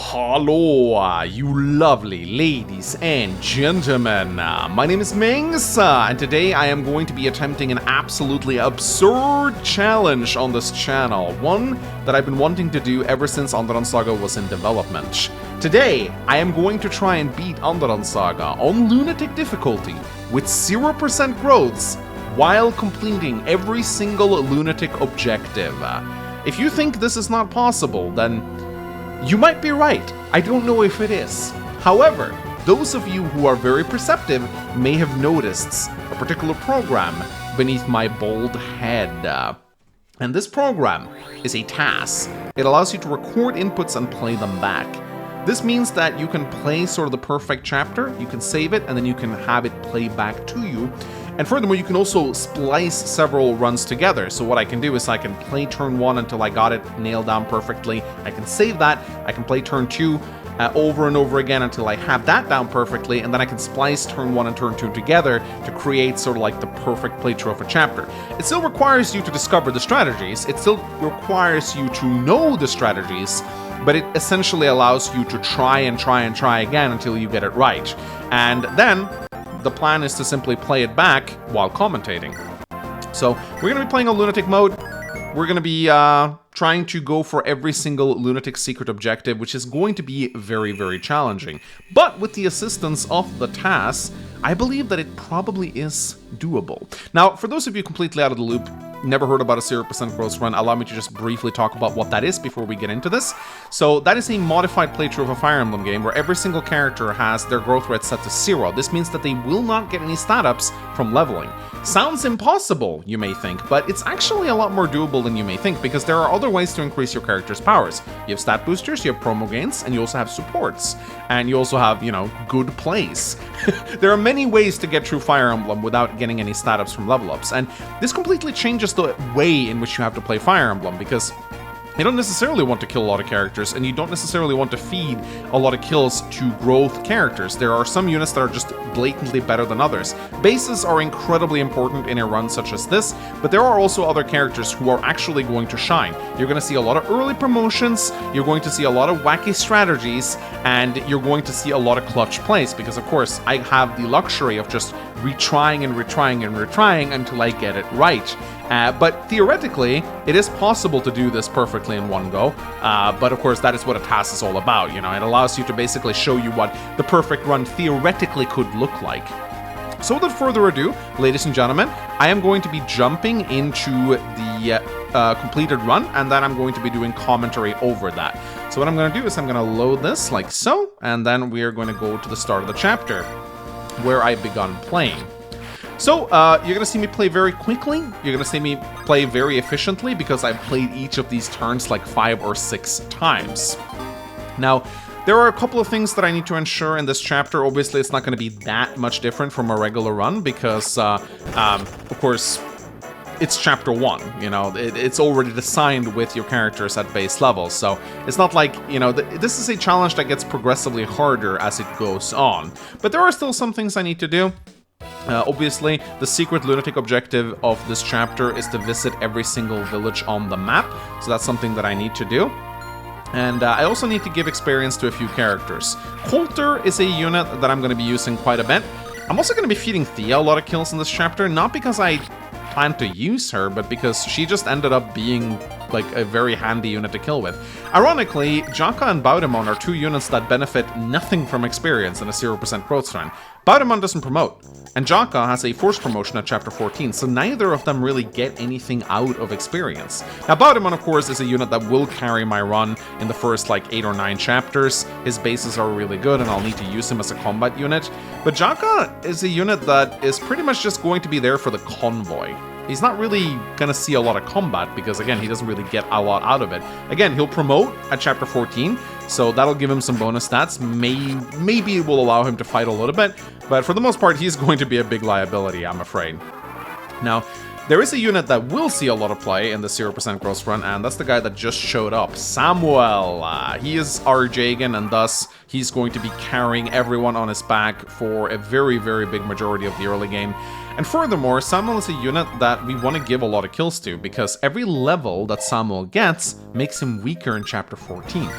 Hello, you lovely ladies and gentlemen. My name is Mings, and today I am going to be attempting an absolutely absurd challenge on this channel. One that I've been wanting to do ever since Andaron Saga was in development. Today, I am going to try and beat Andaron Saga on Lunatic difficulty with 0% growths while completing every single Lunatic objective. If you think this is not possible, then you might be right. I don't know if it is. However, those of you who are very perceptive may have noticed a particular program beneath my bald head. And this program is a task. It allows you to record inputs and play them back. This means that you can play sort of the perfect chapter, you can save it, and then you can have it play back to you. And furthermore, you can also splice several runs together. So what I can do is I can play turn 1 until I got it nailed down perfectly. I can save that. I can play turn 2 over and over again until I have that down perfectly. And then I can splice turn 1 and turn 2 together to create sort of like the perfect playthrough of a chapter. It still requires you to discover the strategies. It still requires you to know the strategies. But it essentially allows you to try and try and try again until you get it right. And then the plan is to simply play it back while commentating. So we're going to be playing a Lunatic mode. We're going to be trying to go for every single Lunatic secret objective, which is going to be very, very challenging. But with the assistance of the task, I believe that it probably is doable. Now, for those of you completely out of the loop, never heard about a 0% growth run, allow me to just briefly talk about what that is before we get into this. So that is a modified playthrough of a Fire Emblem game where every single character has their growth rate set to 0. This means that they will not get any stat ups from leveling. Sounds impossible, you may think, but it's actually a lot more doable than you may think, because there are other ways to increase your character's powers. You have stat boosters, you have promo gains, and you also have supports. And you also have, you know, good plays. There are many ways to get through Fire Emblem without getting any stat ups from level ups, and this completely changes the way in which you have to play Fire Emblem, because you don't necessarily want to kill a lot of characters, and you don't necessarily want to feed a lot of kills to growth characters. There are some units that are just blatantly better than others. Bases are incredibly important in a run such as this, but there are also other characters who are actually going to shine. You're going to see a lot of early promotions, you're going to see a lot of wacky strategies, and you're going to see a lot of clutch plays, because of course I have the luxury of just retrying and retrying and retrying until I get it right. But theoretically, it is possible to do this perfectly in one go, but of course that is what a task is all about. You know, it allows you to basically show you what the perfect run theoretically could look like. So without further ado, ladies and gentlemen, I am going to be jumping into the completed run, and then I'm going to be doing commentary over that. So what I'm going to do is I'm going to load this like so, and then we are going to go to the start of the chapter, where I begun playing. So, you're going to see me play very quickly, you're going to see me play very efficiently, because I've played each of these turns like 5 or 6 times. Now, there are a couple of things that I need to ensure in this chapter. Obviously, it's not going to be that much different from a regular run, because, of course, it's chapter 1, you know, it's already designed with your characters at base level, so it's not like, you know, this is a challenge that gets progressively harder as it goes on. But there are still some things I need to do. Obviously, the secret Lunatic objective of this chapter is to visit every single village on the map, so that's something that I need to do. And I also need to give experience to a few characters. Coulter is a unit that I'm going to be using quite a bit. I'm also going to be feeding Thea a lot of kills in this chapter, not because I plan to use her, but because she just ended up being like a very handy unit to kill with. Ironically, Jaka and Baudemon are 2 units that benefit nothing from experience in a 0% growth run. Baudemon doesn't promote, and Jaka has a forced promotion at chapter 14, so neither of them really get anything out of experience. Now, Baudemon, of course, is a unit that will carry my run in the first like 8 or 9 chapters. His bases are really good, and I'll need to use him as a combat unit. But Jaka is a unit that is pretty much just going to be there for the convoy. He's not really gonna see a lot of combat, because again, he doesn't really get a lot out of it. Again, he'll promote at chapter 14, so that'll give him some bonus stats. Maybe it will allow him to fight a little bit, but for the most part, he's going to be a big liability, I'm afraid. Now, there is a unit that will see a lot of play in the 0% growth run, and that's the guy that just showed up, Samuel. He is our Jagan, and thus he's going to be carrying everyone on his back for a very, very big majority of the early game. And furthermore, Samuel is a unit that we want to give a lot of kills to, because every level that Samuel gets makes him weaker in chapter 14.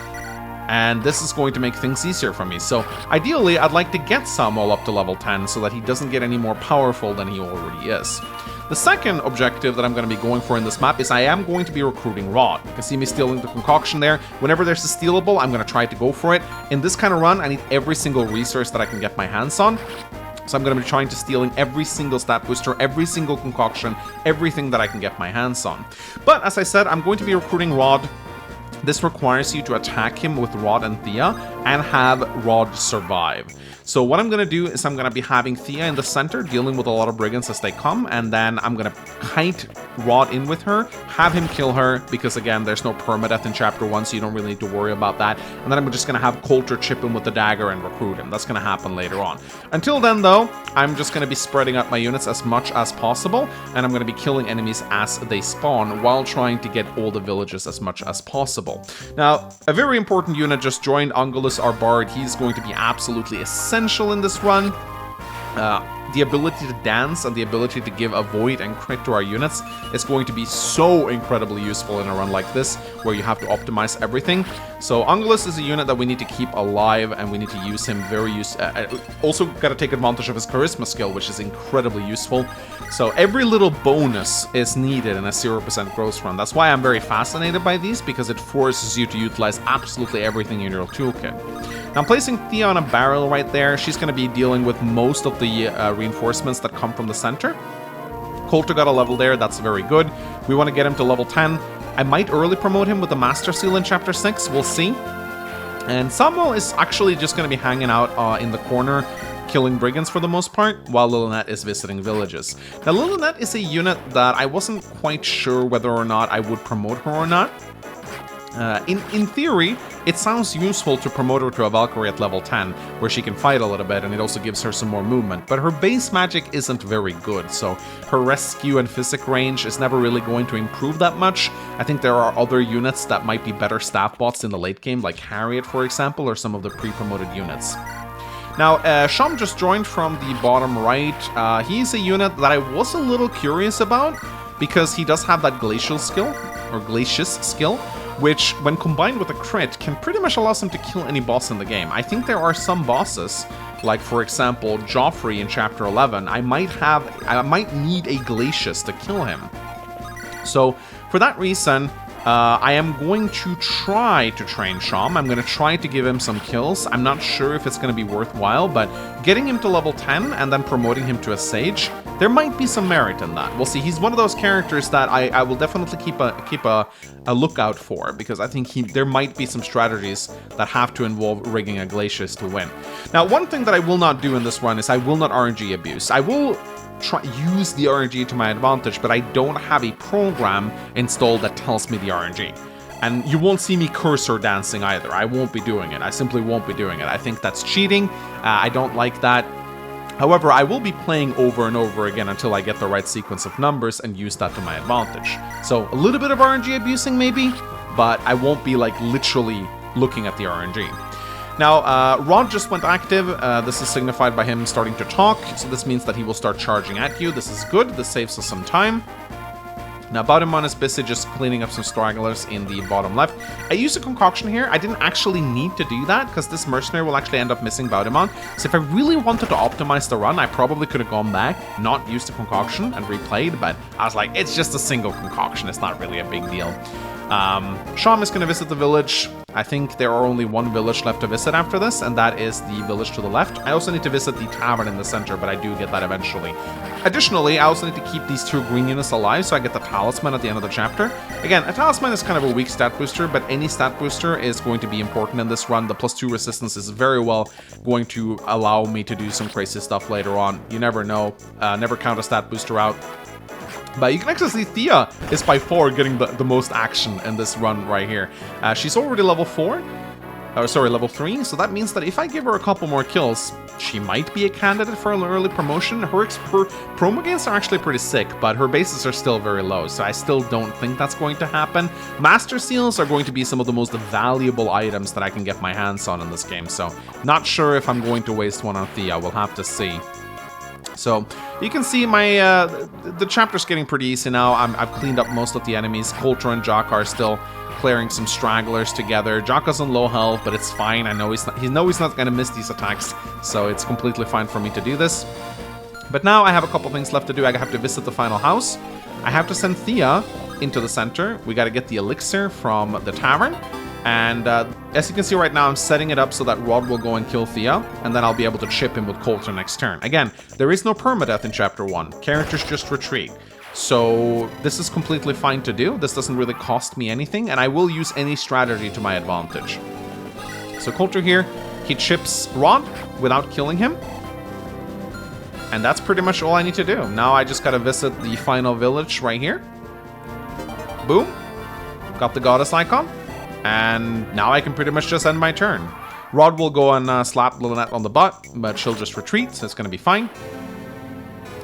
And this is going to make things easier for me. So ideally, I'd like to get Samuel up to level 10 so that he doesn't get any more powerful than he already is. The second objective that I'm going to be going for in this map is I am going to be recruiting Rod. You can see me stealing the concoction there. Whenever there's a stealable, I'm going to try to go for it. In this kind of run, I need every single resource that I can get my hands on. So I'm going to be trying to stealing every single stat booster, every single concoction, everything that I can get my hands on. But as I said, I'm going to be recruiting Rod. This requires you to attack him with Rod and Thea and have Rod survive. So what I'm going to do is I'm going to be having Thea in the center, dealing with a lot of brigands as they come, and then I'm going to kite Rod in with her, have him kill her, because again, there's no permadeath in Chapter 1, so you don't really need to worry about that. And then I'm just going to have Coulter chip him with the dagger and recruit him. That's going to happen later on. Until then, though, I'm just going to be spreading out my units as much as possible, and I'm going to be killing enemies as they spawn while trying to get all the villages as much as possible. Now, a very important unit just joined, Angulus, our bard. He's going to be absolutely essential in this run. The ability to dance and the ability to give avoid and crit to our units is going to be so incredibly useful in a run like this, where you have to optimize everything. So Angulus is a unit that we need to keep alive, and we need to use him also got to take advantage of his charisma skill, which is incredibly useful. So every little bonus is needed in a 0% growth run. That's why I'm very fascinated by these, because it forces you to utilize absolutely everything in your toolkit. Now I'm placing Thea on a barrel right there. She's going to be dealing with most of the reinforcements that come from the center. Coulter got a level there, that's very good. We want to get him to level 10. I might early promote him with the Master Seal in Chapter 6, we'll see. And Samuel is actually just going to be hanging out in the corner, killing brigands for the most part, while Lunatic is visiting villages. Now Lunatic is a unit that I wasn't quite sure whether or not I would promote her or not. In theory, it sounds useful to promote her to a Valkyrie at level 10, where she can fight a little bit, and it also gives her some more movement. But her base magic isn't very good, so her rescue and physic range is never really going to improve that much. I think there are other units that might be better staff bots in the late game, like Harriet, for example, or some of the pre-promoted units. Now, Sham just joined from the bottom right. He's a unit that I was a little curious about, because he does have that glacial skill, or glacious skill, which, when combined with a crit, can pretty much allow him to kill any boss in the game. I think there are some bosses, like for example Joffrey in Chapter 11, I might need a Glacius to kill him. So for that reason, I am going to try to train Sham. I'm going to try to give him some kills. I'm not sure if it's going to be worthwhile, but getting him to level 10 and then promoting him to a Sage, there might be some merit in that. We'll see. He's one of those characters that I will definitely keep a lookout for, because I think there might be some strategies that have to involve rigging a Glacius to win. Now, one thing that I will not do in this run is I will not RNG abuse. I will use the RNG to my advantage, but I don't have a program installed that tells me the RNG. And you won't see me cursor dancing either. I won't be doing it. I simply won't be doing it. I think that's cheating. I don't like that. However, I will be playing over and over again until I get the right sequence of numbers and use that to my advantage. So a little bit of RNG abusing maybe, but I won't be like literally looking at the RNG. Now, Rod just went active. This is signified by him starting to talk, so this means that he will start charging at you. This is good. This saves us some time. Now, Baudemon is busy just cleaning up some stragglers in the bottom left. I used a concoction here. I didn't actually need to do that, because this mercenary will actually end up missing Baudemon. So if I really wanted to optimize the run, I probably could have gone back, not used the concoction, and replayed, but I was like, it's just a single concoction. It's not really a big deal. Sham is going to visit the village. I think there are only one village left to visit after this, and that is the village to the left. I also need to visit the tavern in the center, but I do get that eventually. Additionally, I also need to keep these two green units alive, so I get the talisman at the end of the chapter. Again, a talisman is kind of a weak stat booster, but any stat booster is going to be important in this run. The +2 resistance is very well going to allow me to do some crazy stuff later on. You never know. Never count a stat booster out. But you can actually see Thea is by far getting the most action in this run right here. She's already level 4. Level 3. So that means that if I give her a couple more kills, she might be a candidate for an early promotion. Her promo gains are actually pretty sick, but her bases are still very low, so I still don't think that's going to happen. Master Seals are going to be some of the most valuable items that I can get my hands on in this game, so not sure if I'm going to waste one on Thea. We'll have to see. So you can see my the chapter's getting pretty easy now. I've cleaned up most of the enemies. Coulter and Jock are still clearing some stragglers together. Jocko's on low health, but it's fine. I know he's not going to miss these attacks, so it's completely fine for me to do this. But now I have a couple things left to do. I have to visit the final house. I have to send Thea into the center. We got to get the elixir from the tavern. And as you can see right now, I'm setting it up so that Rod will go and kill Thea, and then I'll be able to chip him with Coulter next turn. Again, there is no permadeath in Chapter 1. Characters just retreat. So this is completely fine to do. This doesn't really cost me anything, and I will use any strategy to my advantage. So Coulter here, he chips Rod without killing him. And that's pretty much all I need to do. Now I just gotta visit the final village right here. Boom. Got the goddess icon. And now I can pretty much just end my turn. Rod will go and slap Lunatic on the butt, but she'll just retreat, so it's going to be fine.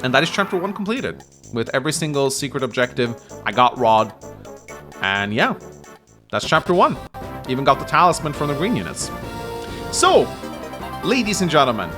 And that is Chapter 1 completed. With every single secret objective, I got Rod. And yeah, that's Chapter 1. Even got the talisman from the green units. So, ladies and gentlemen,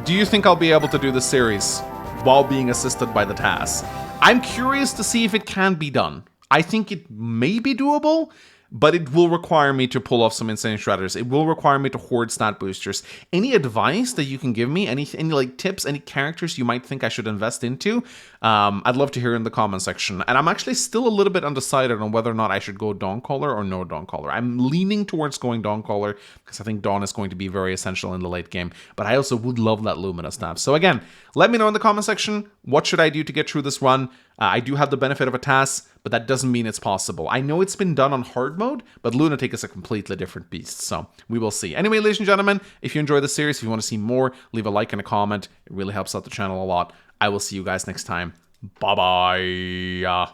do you think I'll be able to do this series while being assisted by the TAS? I'm curious to see if it can be done. I think it may be doable, but it will require me to pull off some insane strategies. It will require me to hoard stat boosters. Any advice that you can give me, any like tips, any characters you might think I should invest into, I'd love to hear in the comment section. And I'm actually still a little bit undecided on whether or not I should go Dawncaller or no Dawncaller. I'm leaning towards going Dawncaller because I think Dawn is going to be very essential in the late game, but I also would love that Lumina staff. So again, let me know in the comment section, what should I do to get through this run? I do have the benefit of a TAS, but that doesn't mean it's possible. I know it's been done on hard mode, but Lunatic is a completely different beast, so we will see. Anyway, ladies and gentlemen, if you enjoy the series, if you want to see more, leave a like and a comment. It really helps out the channel a lot. I will see you guys next time. Bye-bye.